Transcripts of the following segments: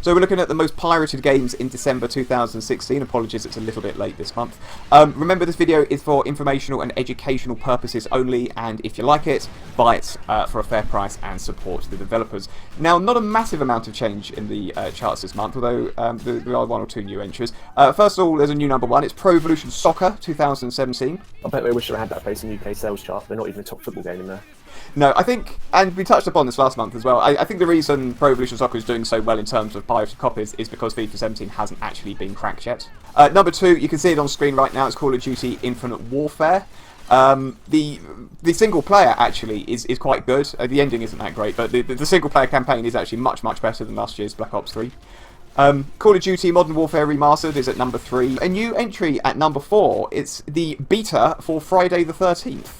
So we're looking at the most pirated games in December 2016. Apologies, it's a little bit late this month. Remember, this video is for informational and educational purposes only, and if you like it, buy it for a fair price and support the developers. Now, not a massive amount of change in the charts this month, although there are one or two new entries. First of all, there's a new number one. It's Pro Evolution Soccer 2017. I bet they wish they had that facing UK sales chart. They're not even a top football game in there. No, I think, and we touched upon this last month as well, I think the reason Pro Evolution Soccer is doing so well in terms of pirated copies is because FIFA 17 hasn't actually been cracked yet. Number two, you can see it on screen right now, it's Call of Duty Infinite Warfare. The single player actually is quite good. The ending isn't that great, but the single player campaign is actually much better than last year's Black Ops 3. Call of Duty Modern Warfare Remastered is at number 3. A new entry at number 4, it's the beta for Friday the 13th.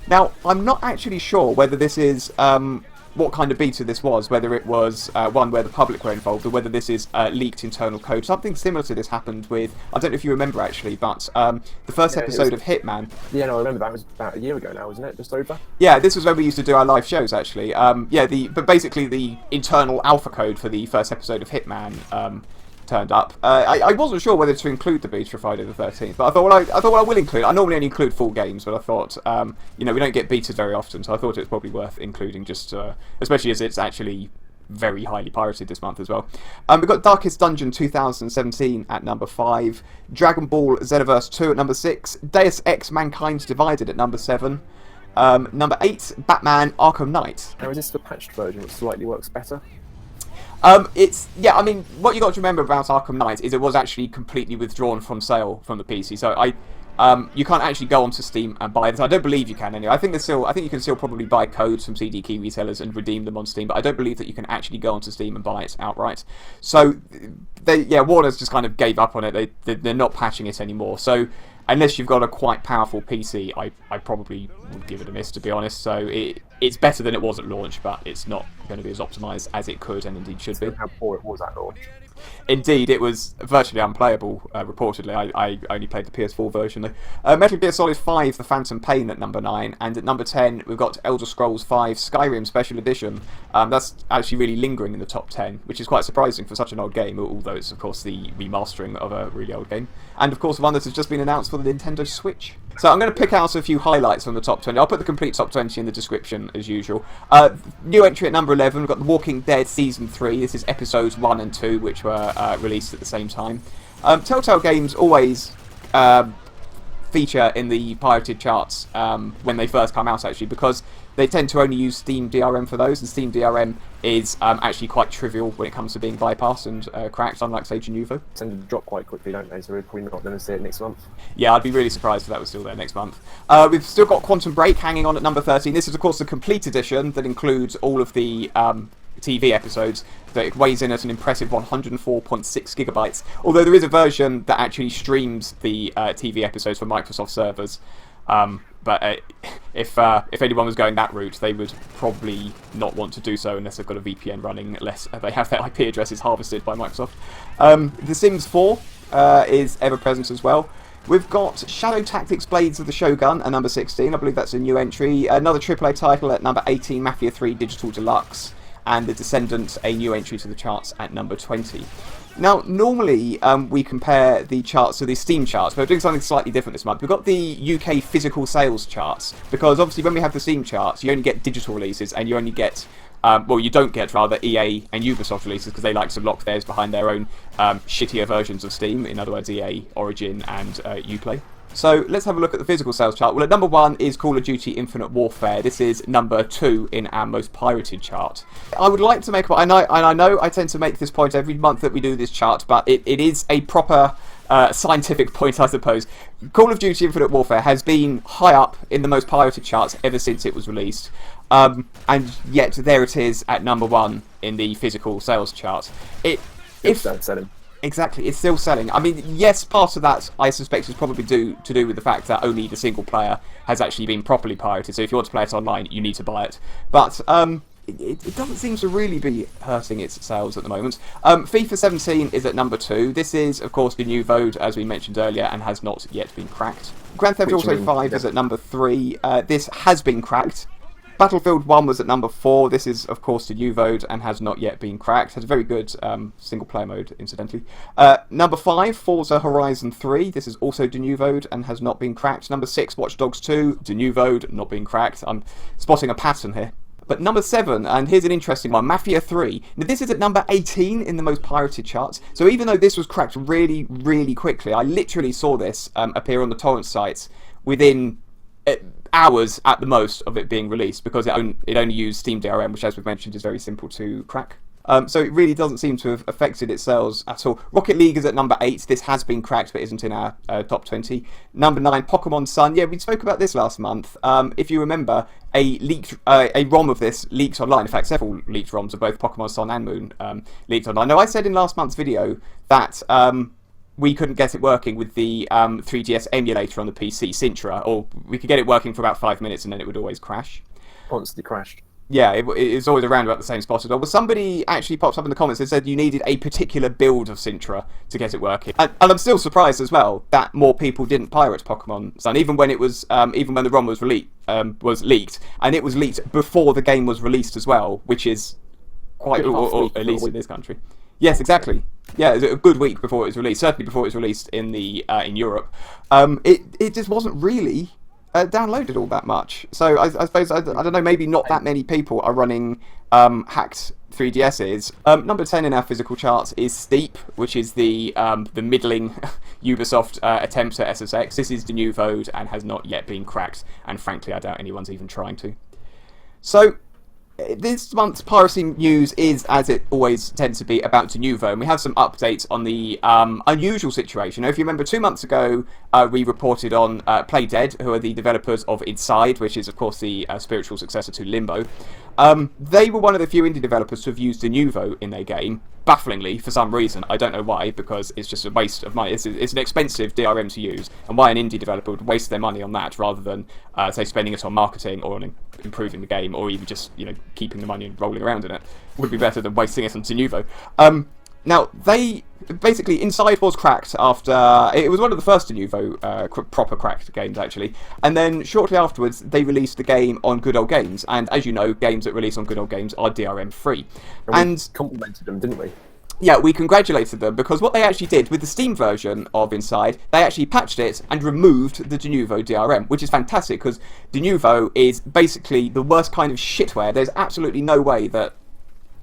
Now, I'm not actually sure whether this is what kind of beta this was, whether it was one where the public were involved, or whether this is leaked internal code. Something similar to this happened with, I don't know if you remember actually, but the first episode of Hitman. Yeah, no, I remember that was about a year ago now, wasn't it? Just over? Yeah, this was when we used to do our live shows actually. Yeah, but basically the internal alpha code for the first episode of Hitman turned up. I wasn't sure whether to include the beta for Friday the 13th, but I thought, well, I will include. I normally only include full games, but I thought, you know, we don't get betas very often, so I thought it was probably worth including, just especially as it's actually very highly pirated this month as well. We've got Darkest Dungeon 2017 at number 5, Dragon Ball Xenoverse 2 at number 6, Deus Ex Mankind's Divided at number 7, number 8, Batman Arkham Knight. Now, is this the patched version which slightly works better? Yeah, I mean, what you got to remember about Arkham Knight is it was actually completely withdrawn from sale from the PC, so you can't actually go onto Steam and buy this. I don't believe you can anyway. I think you can still probably buy codes from CD key resellers and redeem them on Steam, but I don't believe that you can actually go onto Steam and buy it outright. So, Warner's just kind of gave up on it. They're not patching it anymore. So, unless you've got a quite powerful PC, I probably would give it a miss, to be honest. So it's better than it was at launch, but it's not going to be as optimised as it could and indeed should be. How poor it was at launch. Indeed, it was virtually unplayable, reportedly. I only played the PS4 version, though. Metal Gear Solid 5, The Phantom Pain at number 9, and at number 10, we've got Elder Scrolls 5 Skyrim Special Edition. That's actually really lingering in the top 10, which is quite surprising for such an old game, although it's, of course, the remastering of a really old game. And, of course, one that has just been announced for the Nintendo Switch. So I'm going to pick out a few highlights from the top 20. I'll put the complete top 20 in the description, as usual. New entry at number 11, we've got The Walking Dead Season 3. This is episodes 1 and 2, which were released at the same time. Telltale games always feature in the pirated charts when they first come out, actually, because they tend to only use Steam DRM for those, and Steam DRM is actually quite trivial when it comes to being bypassed and cracked, unlike, say, Denuvo. Tend to drop quite quickly, don't they? So we're probably not going to see it next month. Yeah, I'd be really surprised if that was still there next month. We've still got Quantum Break hanging on at number 13. This is, of course, the complete edition that includes all of the TV episodes. That weighs in at an impressive 104.6 gigabytes. Although there is a version that actually streams the TV episodes for Microsoft servers. But if anyone was going that route, they would probably not want to do so unless they've got a VPN running, unless they have their IP addresses harvested by Microsoft. The Sims 4 is ever present as well. We've got Shadow Tactics Blades of the Shogun at number 16. I believe that's a new entry. Another AAA title at number 18, Mafia 3 Digital Deluxe. And The Descendant, a new entry to the charts at number 20. Now, normally we compare the charts to the Steam charts, but we're doing something slightly different this month. We've got the UK physical sales charts, because obviously when we have the Steam charts, you only get digital releases, and you only get, well, you don't get, rather, EA and Ubisoft releases, because they like to lock theirs behind their own shittier versions of Steam, in other words, EA, Origin, and Uplay. So let's have a look at the physical sales chart. Well, at number 1 is Call of Duty Infinite Warfare. This is number 2 in our most pirated chart. I would like to make, and I know I tend to make this point every month that we do this chart, but it is a proper scientific point, I suppose. Call of Duty Infinite Warfare has been high up in the most pirated charts ever since it was released. And yet there it is at number 1 in the physical sales chart. Exactly, it's still selling. I mean, yes, part of that, I suspect, is probably to do with the fact that only the single player has actually been properly pirated, so if you want to play it online, you need to buy it. But it doesn't seem to really be hurting its sales at the moment. FIFA 17 is at number 2. This is, of course, Denuvo, as we mentioned earlier, and has not yet been cracked. Grand Theft Auto 5 is at number 3. This has been cracked. Battlefield 1 was at number 4. This is, of course, Denuvo and has not yet been cracked. Has a very good single-player mode, incidentally. Number 5, Forza Horizon 3. This is also Denuvo and has not been cracked. Number 6, Watch Dogs 2. Denuvo, not being cracked. I'm spotting a pattern here. But number 7, and here's an interesting one, Mafia 3. Now, this is at number 18 in the most pirated charts. So even though this was cracked really, really quickly, I literally saw this appear on the torrent sites within hours at the most of it being released, because it only used Steam DRM, which, as we've mentioned, is very simple to crack. So it really doesn't seem to have affected its sales at all. Rocket League is at number 8. This has been cracked, but isn't in our top 20. Number 9, Pokemon Sun. Yeah, we spoke about this last month. If you remember, a ROM of this leaked online. In fact, several leaked ROMs of both Pokemon Sun and Moon leaked online. Now, I said in last month's video that we couldn't get it working with the 3DS emulator on the PC, Sintra, or we could get it working for about 5 minutes and then it would always crash. Constantly crashed. Yeah, it's always around about the same spot as well. But somebody actually popped up in the comments and said you needed a particular build of Sintra to get it working. And I'm still surprised as well that more people didn't pirate Pokemon Sun, even when it was, even when the ROM was leaked, and it was leaked before the game was released as well, which is quite, or at least in this country. Yes, exactly. Yeah, it was a good week before it was released. Certainly before it was released in the in Europe. It just wasn't really downloaded all that much. So I suppose, I don't know, maybe not that many people are running hacked 3DSs. Number 10 in our physical charts is Steep, which is the middling Ubisoft attempt at SSX. This is Denuvo and has not yet been cracked, and frankly I doubt anyone's even trying to. So this month's piracy news is, as it always tends to be, about Denuvo, and we have some updates on the unusual situation. Now, if you remember, 2 months ago, we reported on Playdead, who are the developers of Inside, which is, of course, the spiritual successor to Limbo. They were one of the few indie developers to have used Denuvo in their game, bafflingly, for some reason. I don't know why, because it's just a waste of money. It's an expensive DRM to use, and why an indie developer would waste their money on that rather than, say, spending it on marketing or on improving the game, or even just, keeping the money and rolling around in it, would be better than wasting it on Denuvo. Now, they basically, Inside was cracked after, it was one of the first Denuvo proper cracked games, actually, and then shortly afterwards they released the game on Good Old Games, and as you know, games that release on Good Old Games are DRM free. And we complimented them, didn't we? Yeah, we congratulated them, because what they actually did with the Steam version of Inside, they actually patched it and removed the Denuvo DRM, which is fantastic, because Denuvo is basically the worst kind of shitware. There's absolutely no way that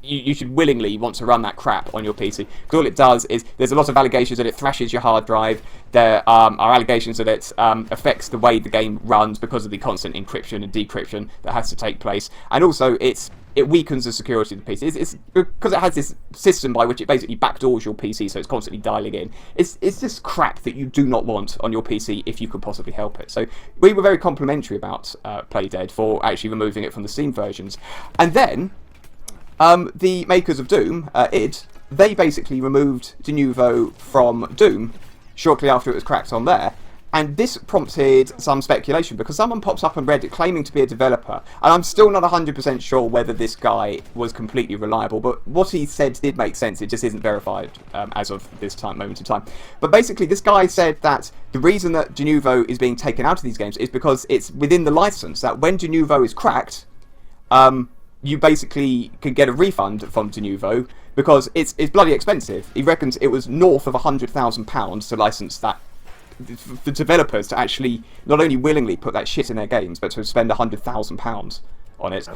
you should willingly want to run that crap on your PC. Because all it does is, there's a lot of allegations that it thrashes your hard drive. There are allegations that it affects the way the game runs because of the constant encryption and decryption that has to take place. And also, it weakens the security of the PC. It's because it has this system by which it basically backdoors your PC, so it's constantly dialing in. It's just crap that you do not want on your PC if you could possibly help it. So we were very complimentary about Playdead for actually removing it from the Steam versions. And then the makers of Doom, they basically removed Denuvo from Doom shortly after it was cracked on there. And this prompted some speculation, because someone pops up on Reddit claiming to be a developer, and I'm still not 100% sure whether this guy was completely reliable, but what he said did make sense. It just isn't verified as of this moment in time. But basically, this guy said that the reason that Denuvo is being taken out of these games is because it's within the license, that when Denuvo is cracked, you basically can get a refund from Denuvo, because it's bloody expensive. He reckons it was north of £100,000 to license that, for developers to actually not only willingly put that shit in their games, but to spend £100,000 on it.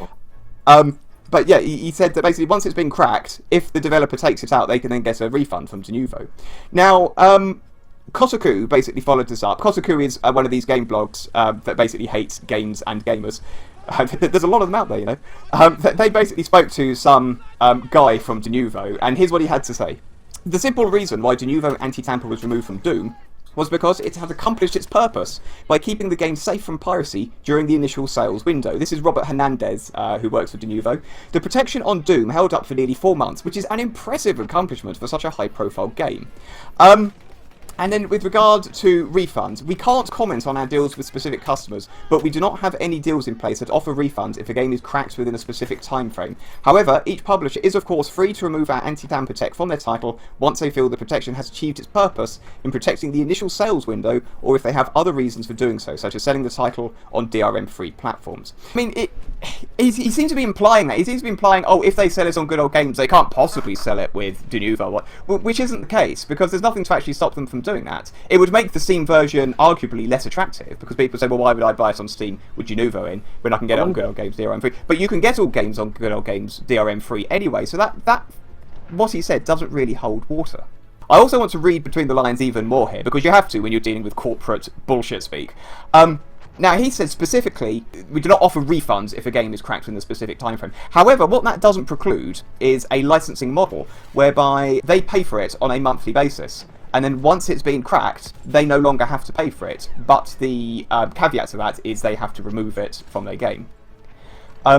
But yeah, he said that basically once it's been cracked, if the developer takes it out, they can then get a refund from Denuvo. Now, Kotaku basically followed this up. Kotaku is one of these game blogs that basically hates games and gamers. There's a lot of them out there, They basically spoke to some guy from Denuvo, and here's what he had to say. The simple reason why Denuvo Anti-Tamper was removed from Doom was because it had accomplished its purpose by keeping the game safe from piracy during the initial sales window. This is Robert Hernandez, who works for Denuvo. The protection on Doom held up for nearly 4 months, which is an impressive accomplishment for such a high-profile game. And then with regard to refunds, we can't comment on our deals with specific customers, but we do not have any deals in place that offer refunds if a game is cracked within a specific time frame. However, each publisher is of course free to remove our anti-tamper tech from their title once they feel the protection has achieved its purpose in protecting the initial sales window, or if they have other reasons for doing so, such as selling the title on DRM-free platforms. I mean, he seems to be implying that. He seems to be implying, oh, if they sell it on Good Old Games, they can't possibly sell it with Denuvo, which isn't the case, because there's nothing to actually stop them from doing that. It would make the Steam version arguably less attractive, because people say, well, why would I buy it on Steam with Denuvo in when I can get it on Good Old Games DRM free? But you can get all games on Good Old Games DRM free anyway, so that what he said doesn't really hold water. I also want to read between the lines even more here, because you have to when you're dealing with corporate bullshit speak. Now, he said specifically, we do not offer refunds if a game is cracked in a specific time frame. However, what that doesn't preclude is a licensing model whereby they pay for it on a monthly basis. And then once it's been cracked, they no longer have to pay for it. But the caveat to that is they have to remove it from their game.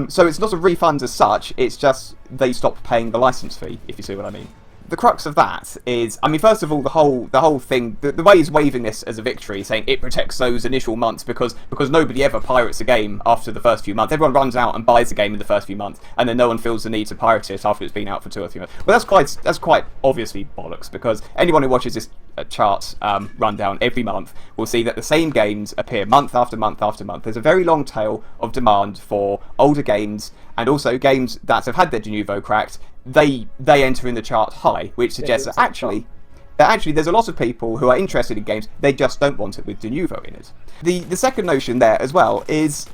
So it's not a refund as such, it's just they stop paying the license fee, if you see what I mean. The crux of that is, I mean, first of all, the whole thing, the way he's waving this as a victory, saying it protects those initial months because nobody ever pirates a game after the first few months. Everyone runs out and buys a game in the first few months, and then no one feels the need to pirate it after it's been out for 2 or 3 months. Well, that's quite obviously bollocks, because anyone who watches this chart rundown every month will see that the same games appear month after month after month. There's a very long tail of demand for older games, and also games that have had their Denuvo cracked. They enter in the chart high, which suggests that actually there's a lot of people who are interested in games, they just don't want it with Denuvo in it. The second notion there as well is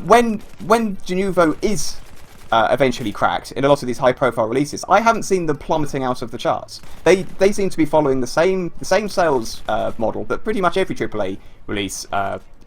when Denuvo is eventually cracked in a lot of these high profile releases, I haven't seen them plummeting out of the charts. They seem to be following the same sales model that pretty much every AAA release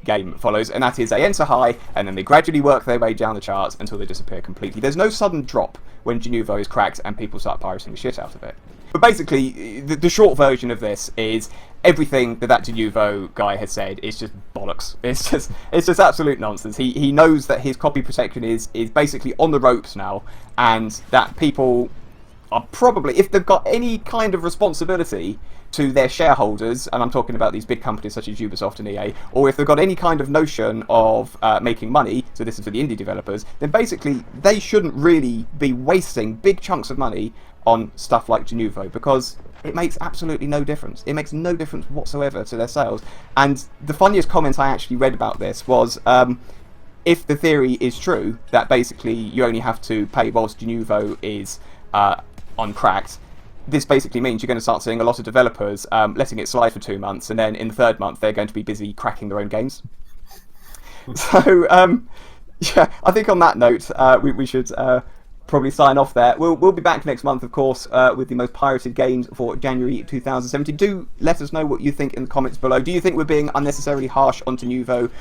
game follows, and that is they enter high and then they gradually work their way down the charts until they disappear completely. There's no sudden drop when Denuvo is cracked and people start pirating the shit out of it. But basically, the short version of this is everything that Denuvo guy has said is just bollocks. It's just absolute nonsense. He knows that his copy protection is basically on the ropes now, and that people are probably, if they've got any kind of responsibility to their shareholders, and I'm talking about these big companies such as Ubisoft and EA, or if they've got any kind of notion of making money, so this is for the indie developers, then basically they shouldn't really be wasting big chunks of money on stuff like Denuvo, because it makes absolutely no difference. It makes no difference whatsoever to their sales. And the funniest comment I actually read about this was, if the theory is true, that basically you only have to pay whilst Denuvo is uncracked, this basically means you're going to start seeing a lot of developers letting it slide for 2 months, and then in the 3rd month they're going to be busy cracking their own games. So, yeah, I think on that note, we should probably sign off there. We'll be back next month, of course, with the most pirated games for January 2017. Do let us know what you think in the comments below. Do you think we're being unnecessarily harsh on Denuvo?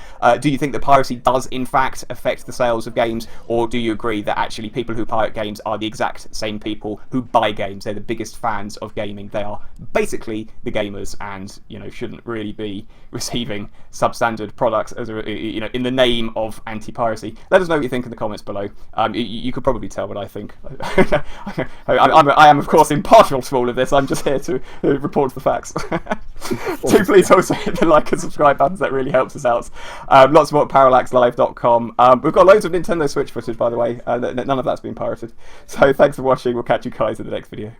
Do you think that piracy does, in fact, affect the sales of games? Or do you agree that actually people who pirate games are the exact same people who buy games? They're the biggest fans of gaming. They are basically the gamers, and shouldn't really be receiving substandard products as in the name of anti-piracy. Let us know what you think in the comments below. You could probably tell what I think. I am, of course, impartial to all of this. I'm just here to report the facts. Do please also hit the like and subscribe buttons. That really helps us out. Lots more at parallaxlive.com. We've got loads of Nintendo Switch footage, by the way. None of that's been pirated. So thanks for watching. We'll catch you guys in the next video.